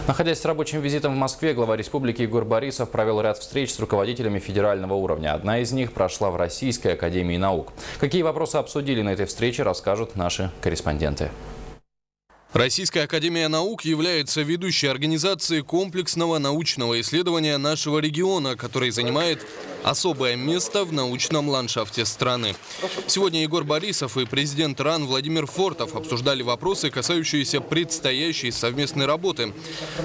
Находясь с рабочим визитом в Москве, глава республики Егор Борисов провел ряд встреч с руководителями федерального уровня. Одна из них прошла в Российской академии наук. Какие вопросы обсудили на этой встрече, расскажут наши корреспонденты. Российская академия наук является ведущей организацией комплексного научного исследования нашего региона, который занимает особое место в научном ландшафте страны. Сегодня Егор Борисов и президент РАН Владимир Фортов обсуждали вопросы, касающиеся предстоящей совместной работы.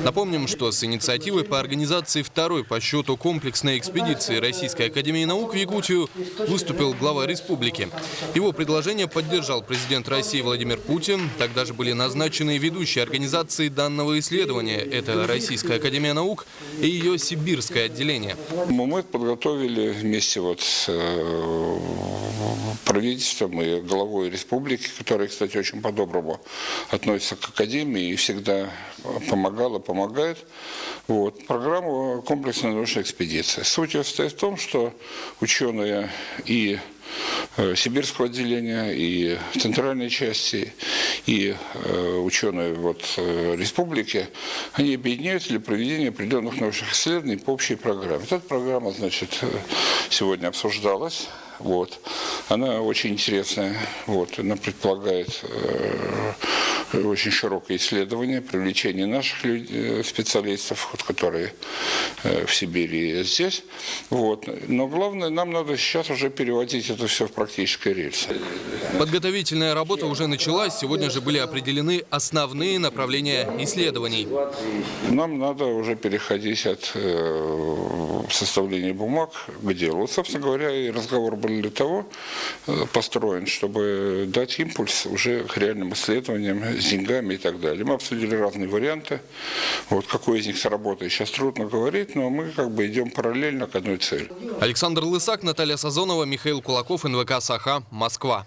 Напомним, что с инициативой по организации второй по счету комплексной экспедиции Российской академии наук в Якутию выступил глава республики. Его предложение поддержал президент России Владимир Путин. Тогда же были назначены ведущие организации данного исследования. Это Российская академия наук и ее сибирское отделение. Мы подготовили вместе с правительством и главой республики, которая, кстати, очень по-доброму относится к академии и всегда помогала, помогает. Программу комплексной научной экспедиции. Суть ее состоит в том, что ученые и сибирского отделения, и центральной части, и ученые республики, они объединяются для проведения определенных научных исследований по общей программе. Эта программа, сегодня обсуждалась. Она очень интересная. Она предполагает очень широкое исследование, привлечение наших специалистов, которые в Сибири и здесь. Но главное, нам надо сейчас уже переводить это все в практическое рельсы. Подготовительная работа уже началась. Сегодня же были определены основные направления исследований. Нам надо уже переходить от составления бумаг к делу. Собственно говоря, и разговор был для того построен, чтобы дать импульс уже к реальным исследованиям с деньгами и так далее. Мы обсудили разные варианты. Какой из них сработает, сейчас трудно говорить, но мы идем параллельно к одной цели. Александр Лысак, Наталья Сазонова, Михаил Кулаков, НВК «Саха», Москва.